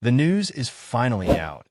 The news is finally out.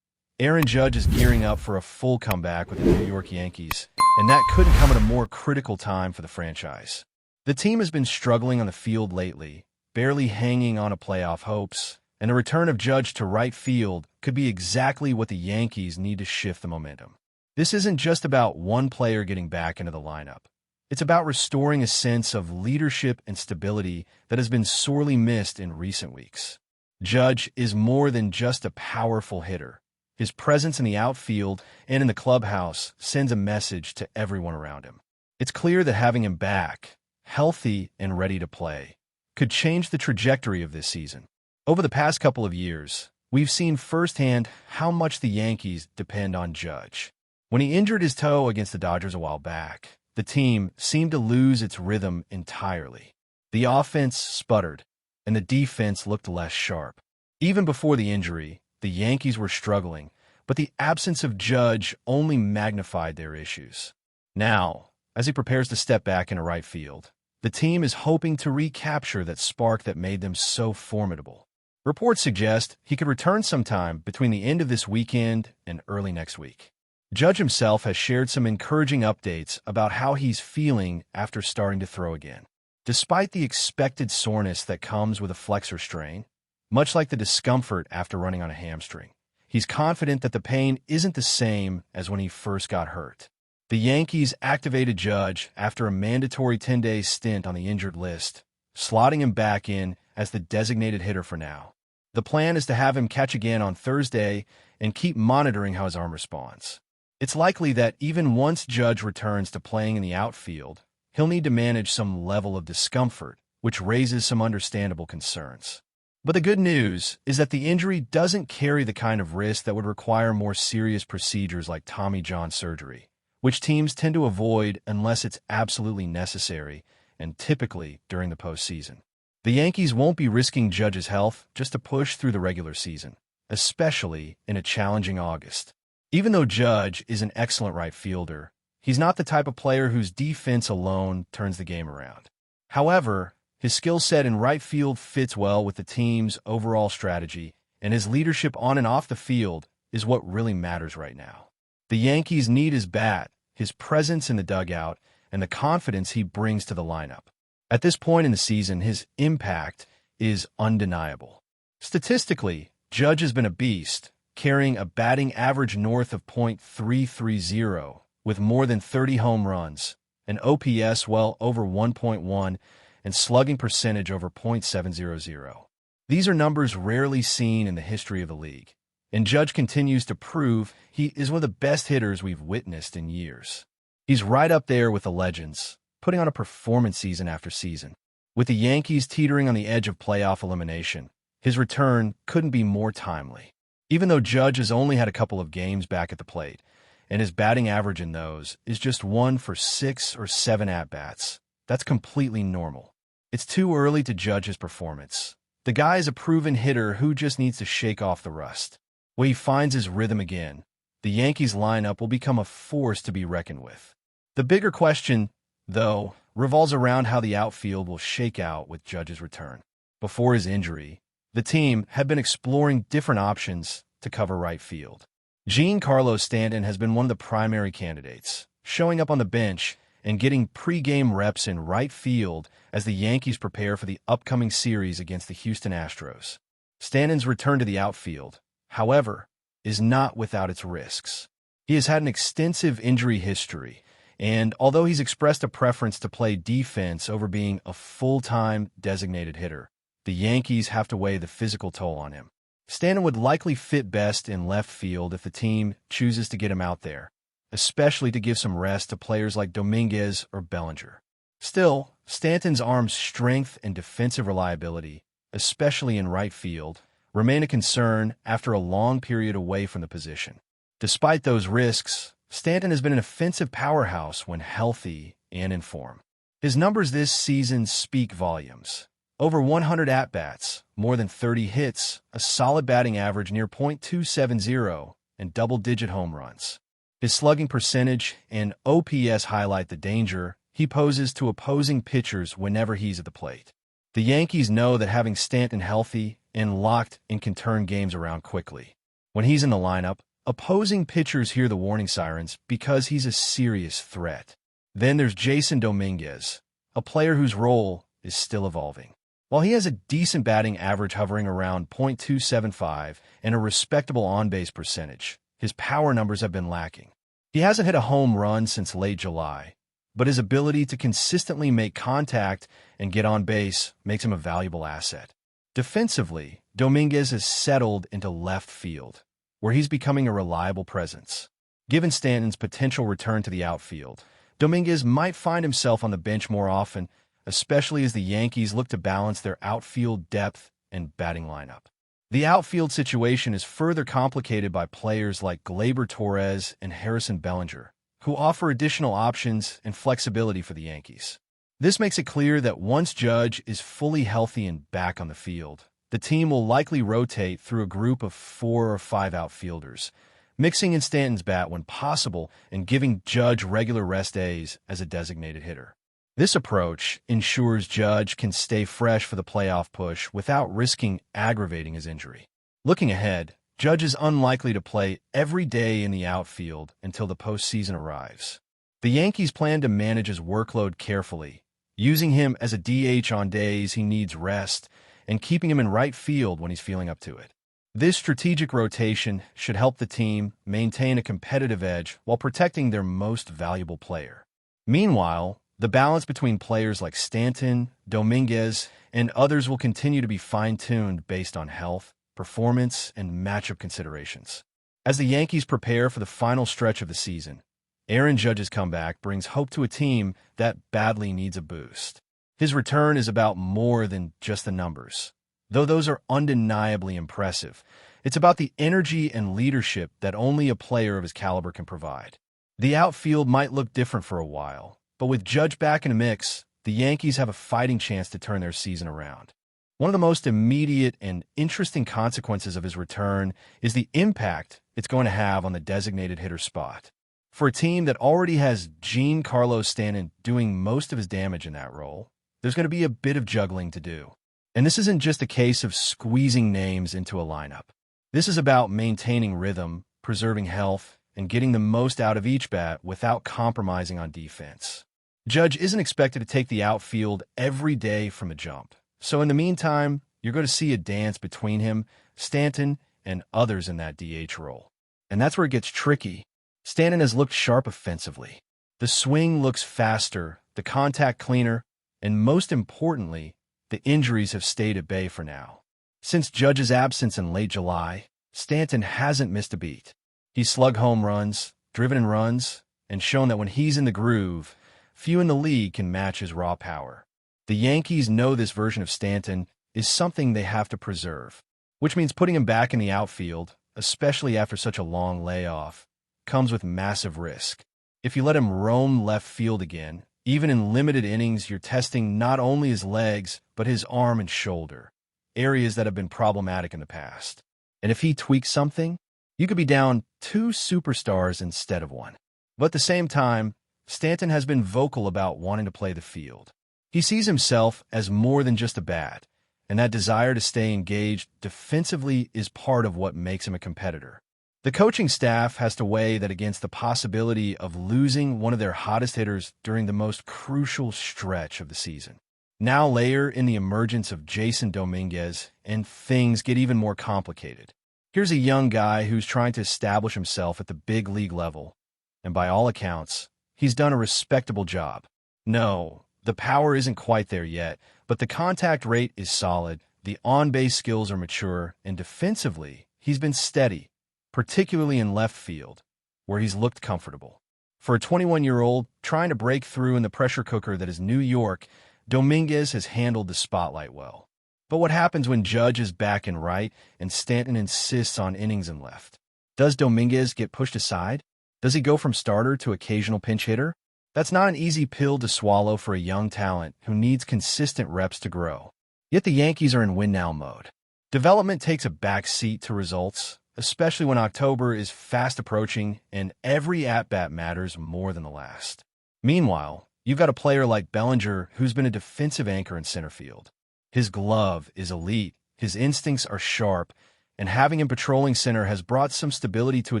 Aaron Judge is gearing up for a full comeback with the New York Yankees, and that couldn't come at a more critical time for the franchise. The team has been struggling on the field lately, barely hanging on to playoff hopes, and the return of Judge to right field could be exactly what the Yankees need to shift the momentum. This isn't just about one player getting back into the lineup. It's about restoring a sense of leadership and stability that has been sorely missed in recent weeks. Judge is more than just a powerful hitter. His presence in the outfield and in the clubhouse sends a message to everyone around him. It's clear that having him back, healthy and ready to play, could change the trajectory of this season. Over the past couple of years, we've seen firsthand how much the Yankees depend on Judge. When he injured his toe against the Dodgers a while back, the team seemed to lose its rhythm entirely. The offense sputtered, and the defense looked less sharp. Even before the injury, the Yankees were struggling, but the absence of Judge only magnified their issues. Now, as he prepares to step back into right field, the team is hoping to recapture that spark that made them so formidable. Reports suggest he could return sometime between the end of this weekend and early next week. Judge himself has shared some encouraging updates about how he's feeling after starting to throw again. Despite the expected soreness that comes with a flexor strain, much like the discomfort after running on a hamstring, he's confident that the pain isn't the same as when he first got hurt. The Yankees activated Judge after a mandatory 10-day stint on the injured list, slotting him back in as the designated hitter for now. The plan is to have him catch again on Thursday and keep monitoring how his arm responds. It's likely that even once Judge returns to playing in the outfield, he'll need to manage some level of discomfort, which raises some understandable concerns. But the good news is that the injury doesn't carry the kind of risk that would require more serious procedures like Tommy John surgery, which teams tend to avoid unless it's absolutely necessary, and typically during the postseason. The Yankees won't be risking Judge's health just to push through the regular season, especially in a challenging August. Even though Judge is an excellent right fielder, he's not the type of player whose defense alone turns the game around. However, his skill set in right field fits well with the team's overall strategy, and his leadership on and off the field is what really matters right now. The Yankees need his bat, his presence in the dugout, and the confidence he brings to the lineup. At this point in the season, his impact is undeniable. Statistically, Judge has been a beast, carrying a batting average north of .330 with more than 30 home runs, an OPS well over 1.1, and slugging percentage over .700. These are numbers rarely seen in the history of the league, and Judge continues to prove he is one of the best hitters we've witnessed in years. He's right up there with the legends, putting on a performance season after season. With the Yankees teetering on the edge of playoff elimination, his return couldn't be more timely. Even though Judge has only had a couple of games back at the plate, and his batting average in those is just 1 for 6 or 7 at-bats, that's completely normal. It's too early to judge his performance. The guy is a proven hitter who just needs to shake off the rust. When he finds his rhythm again, the Yankees lineup will become a force to be reckoned with. The bigger question, though, revolves around how the outfield will shake out with Judge's return. Before his injury, the team had been exploring different options to cover right field. Giancarlo Stanton has been one of the primary candidates, showing up on the bench and getting pre-game reps in right field as the Yankees prepare for the upcoming series against the Houston Astros. Stanton's return to the outfield, however, is not without its risks. He has had an extensive injury history, and although he's expressed a preference to play defense over being a full-time designated hitter, the Yankees have to weigh the physical toll on him. Stanton would likely fit best in left field if the team chooses to get him out there, especially to give some rest to players like Dominguez or Bellinger. Still, Stanton's arm's strength and defensive reliability, especially in right field, remain a concern after a long period away from the position. Despite those risks, Stanton has been an offensive powerhouse when healthy and in form. His numbers this season speak volumes. Over 100 at-bats, more than 30 hits, a solid batting average near .270, and double-digit home runs. His slugging percentage and OPS highlight the danger he poses to opposing pitchers whenever he's at the plate. The Yankees know that having Stanton healthy and locked and can turn games around quickly. When he's in the lineup, opposing pitchers hear the warning sirens because he's a serious threat. Then there's Jason Dominguez, a player whose role is still evolving. While he has a decent batting average hovering around .275 and a respectable on-base percentage, his power numbers have been lacking. He hasn't hit a home run since late July, but his ability to consistently make contact and get on base makes him a valuable asset. Defensively, Dominguez has settled into left field, where he's becoming a reliable presence. Given Stanton's potential return to the outfield, Dominguez might find himself on the bench more often, especially as the Yankees look to balance their outfield depth and batting lineup. The outfield situation is further complicated by players like Gleyber Torres and Harrison Bellinger, who offer additional options and flexibility for the Yankees. This makes it clear that once Judge is fully healthy and back on the field, the team will likely rotate through a group of 4 or 5 outfielders, mixing in Stanton's bat when possible and giving Judge regular rest days as a designated hitter. This approach ensures Judge can stay fresh for the playoff push without risking aggravating his injury. Looking ahead, Judge is unlikely to play every day in the outfield until the postseason arrives. The Yankees plan to manage his workload carefully, using him as a DH on days he needs rest and keeping him in right field when he's feeling up to it. This strategic rotation should help the team maintain a competitive edge while protecting their most valuable player. Meanwhile, the balance between players like Stanton, Dominguez, and others will continue to be fine-tuned based on health, performance, and matchup considerations. As the Yankees prepare for the final stretch of the season, Aaron Judge's comeback brings hope to a team that badly needs a boost. His return is about more than just the numbers. Though those are undeniably impressive, it's about the energy and leadership that only a player of his caliber can provide. The outfield might look different for a while, but with Judge back in the mix, the Yankees have a fighting chance to turn their season around. One of the most immediate and interesting consequences of his return is the impact it's going to have on the designated hitter spot. For a team that already has Giancarlo Stanton doing most of his damage in that role, there's going to be a bit of juggling to do. And this isn't just a case of squeezing names into a lineup. This is about maintaining rhythm, preserving health, and getting the most out of each bat without compromising on defense. Judge isn't expected to take the outfield every day from the jump. So in the meantime, you're going to see a dance between him, Stanton, and others in that DH role. And that's where it gets tricky. Stanton has looked sharp offensively. The swing looks faster, the contact cleaner, and most importantly, the injuries have stayed at bay for now. Since Judge's absence in late July, Stanton hasn't missed a beat. He's slugged home runs, driven in runs, and shown that when he's in the groove, few in the league can match his raw power. The Yankees know this version of Stanton is something they have to preserve, which means putting him back in the outfield, especially after such a long layoff, comes with massive risk. If you let him roam left field again, even in limited innings, you're testing not only his legs, but his arm and shoulder, areas that have been problematic in the past. And if he tweaks something, you could be down 2 superstars instead of 1. But at the same time, Stanton has been vocal about wanting to play the field. He sees himself as more than just a bat, and that desire to stay engaged defensively is part of what makes him a competitor. The coaching staff has to weigh that against the possibility of losing one of their hottest hitters during the most crucial stretch of the season. Now layer in the emergence of Jason Dominguez, and things get even more complicated. Here's a young guy who's trying to establish himself at the big league level, and by all accounts, he's done a respectable job. No, the power isn't quite there yet, but the contact rate is solid, the on-base skills are mature, and defensively, he's been steady, particularly in left field, where he's looked comfortable. For a 21-year-old trying to break through in the pressure cooker that is New York, Dominguez has handled the spotlight well. But what happens when Judge is back in right and Stanton insists on innings in left? Does Dominguez get pushed aside? Does he go from starter to occasional pinch hitter? That's not an easy pill to swallow for a young talent who needs consistent reps to grow. Yet the Yankees are in win-now mode. Development takes a back seat to results, especially when October is fast approaching and every at-bat matters more than the last. Meanwhile, you've got a player like Bellinger who's been a defensive anchor in center field. His glove is elite, His instincts are sharp, and having him patrolling center has brought some stability to a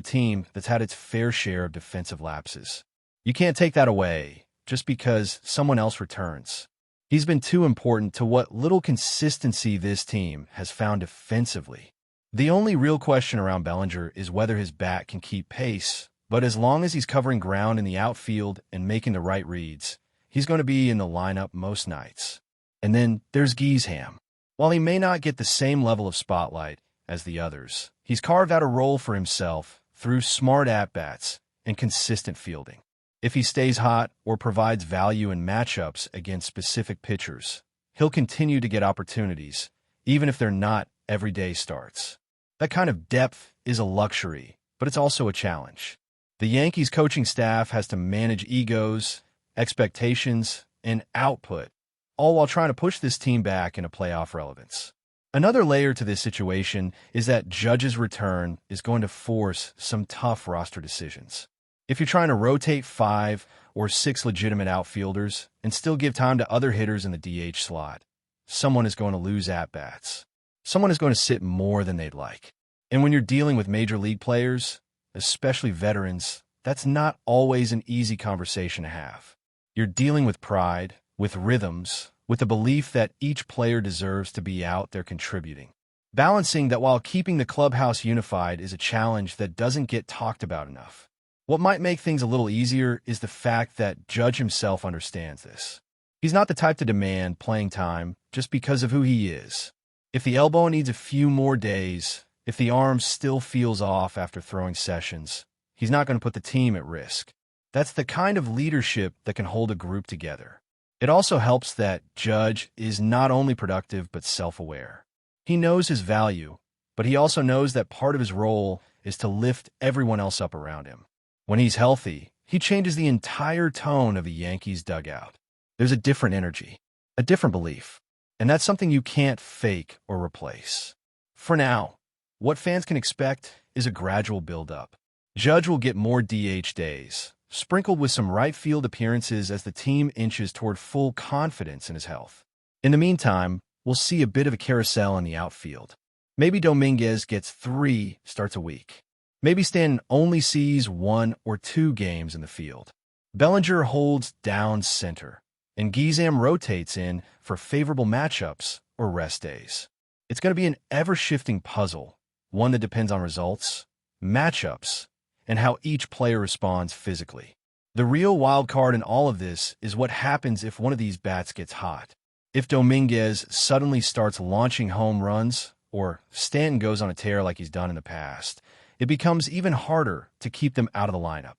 team that's had its fair share of defensive lapses. You can't take that away just because someone else returns. He's been too important to what little consistency this team has found defensively. The only real question around Bellinger is whether his bat can keep pace, but as long as he's covering ground in the outfield and making the right reads, he's going to be in the lineup most nights. And then there's Giesham. While he may not get the same level of spotlight as the others, he's carved out a role for himself through smart at-bats and consistent fielding. If he stays hot or provides value in matchups against specific pitchers, he'll continue to get opportunities, even if they're not everyday starts. That kind of depth is a luxury, but it's also a challenge. The Yankees coaching staff has to manage egos, expectations, and output, all while trying to push this team back into playoff relevance. Another layer to this situation is that Judge's return is going to force some tough roster decisions. If you're trying to rotate 5 or 6 legitimate outfielders and still give time to other hitters in the DH slot, someone is going to lose at-bats. Someone is going to sit more than they'd like. And when you're dealing with major league players, especially veterans, that's not always an easy conversation to have. You're dealing with pride, with rhythms, with the belief that each player deserves to be out there contributing. Balancing that while keeping the clubhouse unified is a challenge that doesn't get talked about enough. What might make things a little easier is the fact that Judge himself understands this. He's not the type to demand playing time just because of who he is. If the elbow needs a few more days, if the arm still feels off after throwing sessions, he's not going to put the team at risk. That's the kind of leadership that can hold a group together. It also helps that Judge is not only productive but self-aware. He knows his value, but he also knows that part of his role is to lift everyone else up around him. When he's healthy, he changes the entire tone of a Yankees dugout. There's a different energy, a different belief, and that's something you can't fake or replace. For now, what fans can expect is a gradual build-up. Judge will get more DH days, sprinkled with some right field appearances as the team inches toward full confidence in his health. In the meantime, we'll see a bit of a carousel in the outfield. Maybe Dominguez gets 3 starts a week. Maybe Stanton only sees 1 or 2 games in the field. Bellinger holds down center, and Giesham rotates in for favorable matchups or rest days. It's going to be an ever-shifting puzzle, one that depends on results, matchups, and how each player responds physically. The real wild card in all of this is what happens if one of these bats gets hot. If Dominguez suddenly starts launching home runs, or Stanton goes on a tear like he's done in the past, it becomes even harder to keep them out of the lineup.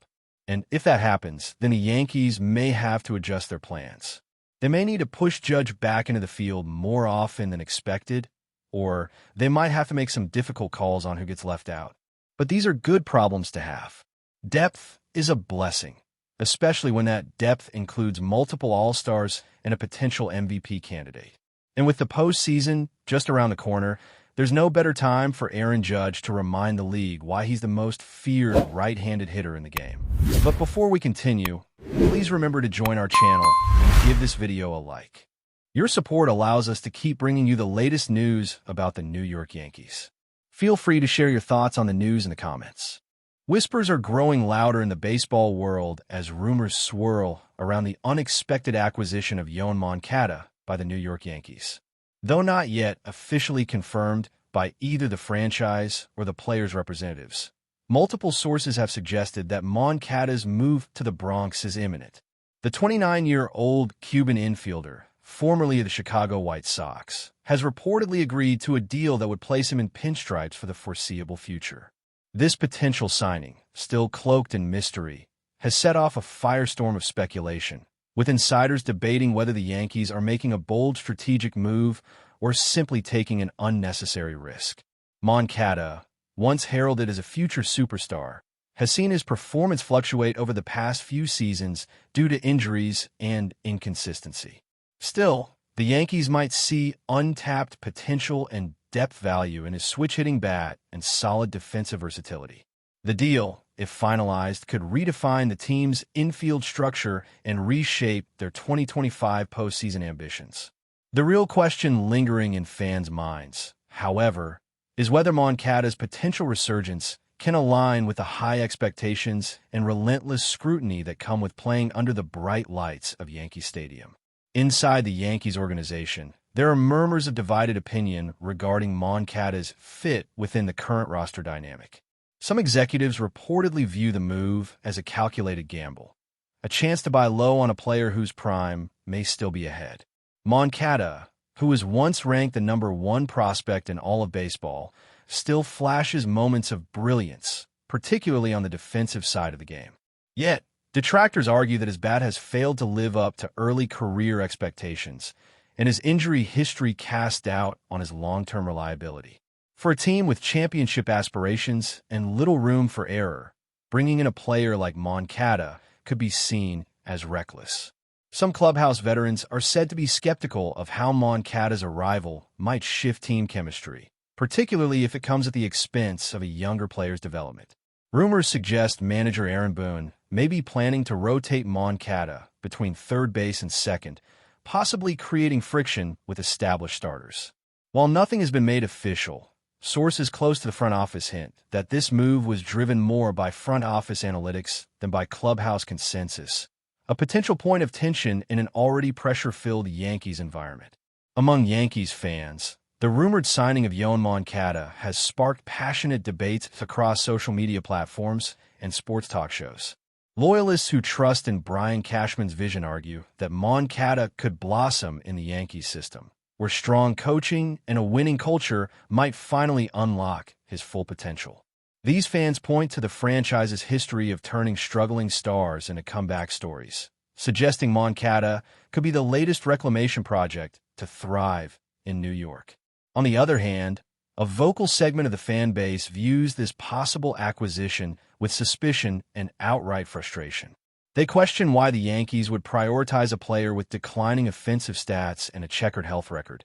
And if that happens, then the Yankees may have to adjust their plans. They may need to push Judge back into the field more often than expected, or they might have to make some difficult calls on who gets left out. But these are good problems to have. Depth is a blessing, especially when that depth includes multiple All-Stars and a potential MVP candidate. And with the postseason just around the corner, there's no better time for Aaron Judge to remind the league why he's the most feared right-handed hitter in the game. But before we continue, please remember to join our channel and give this video a like. Your support allows us to keep bringing you the latest news about the New York Yankees. Feel free to share your thoughts on the news in the comments. Whispers are growing louder in the baseball world as rumors swirl around the unexpected acquisition of Moncada by the New York Yankees. Though not yet officially confirmed by either the franchise or the players' representatives, multiple sources have suggested that Moncada's move to the Bronx is imminent. The 29-year-old Cuban infielder, formerly of the Chicago White Sox, has reportedly agreed to a deal that would place him in pinstripes for the foreseeable future. This potential signing, still cloaked in mystery, has set off a firestorm of speculation, with insiders debating whether the Yankees are making a bold strategic move or simply taking an unnecessary risk. Moncada, once heralded as a future superstar, has seen his performance fluctuate over the past few seasons due to injuries and inconsistency. Still, the Yankees might see untapped potential and depth value in his switch-hitting bat and solid defensive versatility. The deal, if finalized, could redefine the team's infield structure and reshape their 2025 postseason ambitions. The real question lingering in fans' minds: however, is whether Moncada's potential resurgence can align with the high expectations and relentless scrutiny that come with playing under the bright lights of Yankee Stadium. Inside the Yankees organization, there are murmurs of divided opinion regarding Moncada's fit within the current roster dynamic. Some executives reportedly view the move as a calculated gamble, a chance to buy low on a player whose prime may still be ahead. Moncada, who was once ranked the #1 prospect in all of baseball, still flashes moments of brilliance, particularly on the defensive side of the game. Yet, detractors argue that his bat has failed to live up to early career expectations, and his injury history casts doubt on his long-term reliability. For a team with championship aspirations and little room for error, bringing in a player like Moncada could be seen as reckless. Some clubhouse veterans are said to be skeptical of how Moncada's arrival might shift team chemistry, particularly if it comes at the expense of a younger player's development. Rumors suggest manager Aaron Boone may be planning to rotate Moncada between third base and second, possibly creating friction with established starters. While nothing has been made official, sources close to the front office hint that this move was driven more by front office analytics than by clubhouse consensus, a potential point of tension in an already pressure-filled Yankees environment. Among Yankees fans, the rumored signing of Yoan Moncada has sparked passionate debates across social media platforms and sports talk shows. Loyalists who trust in Brian Cashman's vision argue that Moncada could blossom in the Yankees system, where strong coaching and a winning culture might finally unlock his full potential. These fans point to the franchise's history of turning struggling stars into comeback stories, suggesting Moncada could be the latest reclamation project to thrive in New York. On the other hand, a vocal segment of the fan base views this possible acquisition with suspicion and outright frustration. They question why the Yankees would prioritize a player with declining offensive stats and a checkered health record,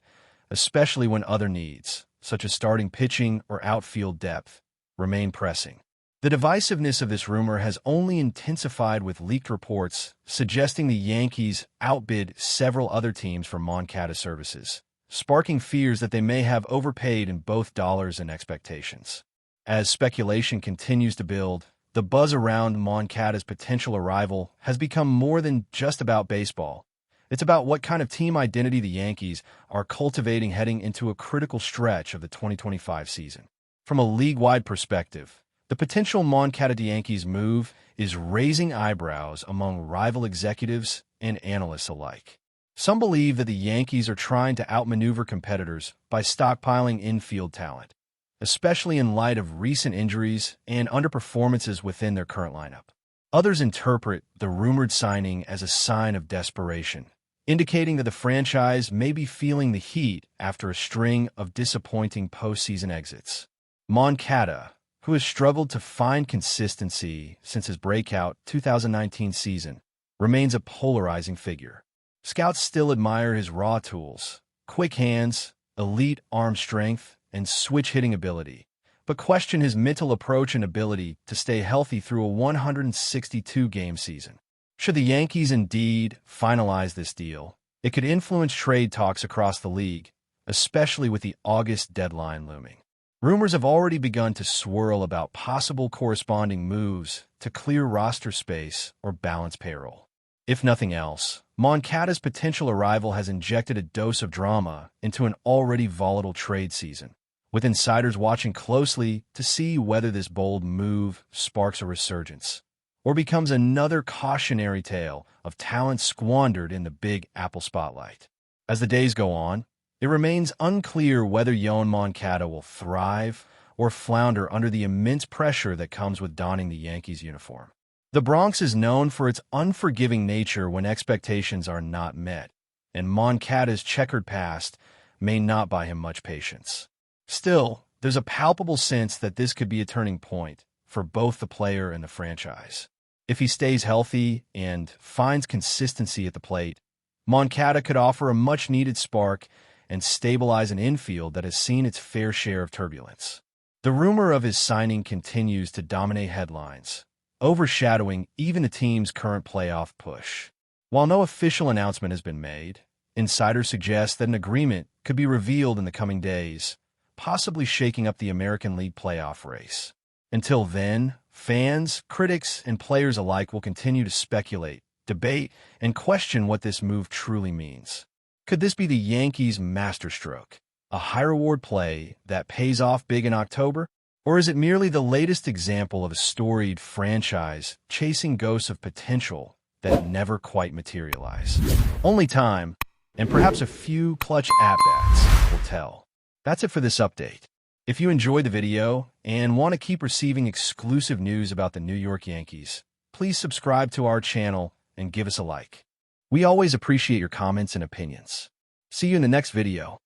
especially when other needs, such as starting pitching or outfield depth, remain pressing. The divisiveness of this rumor has only intensified with leaked reports suggesting the Yankees outbid several other teams for Moncada's services, sparking fears that they may have overpaid in both dollars and expectations. As speculation continues to build, the buzz around Moncada's potential arrival has become more than just about baseball. It's about what kind of team identity the Yankees are cultivating heading into a critical stretch of the 2025 season. From a league-wide perspective, the potential Moncada to Yankees move is raising eyebrows among rival executives and analysts alike. Some believe that the Yankees are trying to outmaneuver competitors by stockpiling infield talent, especially in light of recent injuries and underperformances within their current lineup. Others interpret the rumored signing as a sign of desperation, indicating that the franchise may be feeling the heat after a string of disappointing postseason exits. Moncada, who has struggled to find consistency since his breakout 2019 season, remains a polarizing figure. Scouts still admire his raw tools, quick hands, elite arm strength, and switch-hitting ability, but question his mental approach and ability to stay healthy through a 162-game season. Should the Yankees indeed finalize this deal, it could influence trade talks across the league, especially with the August deadline looming. Rumors have already begun to swirl about possible corresponding moves to clear roster space or balance payroll. If nothing else, Moncada's potential arrival has injected a dose of drama into an already volatile trade season, with insiders watching closely to see whether this bold move sparks a resurgence or becomes another cautionary tale of talent squandered in the Big Apple spotlight. As the days go on, it remains unclear whether Yoan Moncada will thrive or flounder under the immense pressure that comes with donning the Yankees uniform. The Bronx is known for its unforgiving nature when expectations are not met, and Moncada's checkered past may not buy him much patience. Still, there's a palpable sense that this could be a turning point for both the player and the franchise. If he stays healthy and finds consistency at the plate, Moncada could offer a much-needed spark and stabilize an infield that has seen its fair share of turbulence. The rumor of his signing continues to dominate headlines, overshadowing even the team's current playoff push. While no official announcement has been made, insiders suggest that an agreement could be revealed in the coming days, possibly shaking up the American League playoff race. Until then, fans, critics, and players alike will continue to speculate, debate, and question what this move truly means. Could this be the Yankees' masterstroke, a high-reward play that pays off big in October? Or is it merely the latest example of a storied franchise chasing ghosts of potential that never quite materialize? Only time, and perhaps a few clutch at-bats, will tell. That's it for this update. If you enjoyed the video and want to keep receiving exclusive news about the New York Yankees, please subscribe to our channel and give us a like. We always appreciate your comments and opinions. See you in the next video.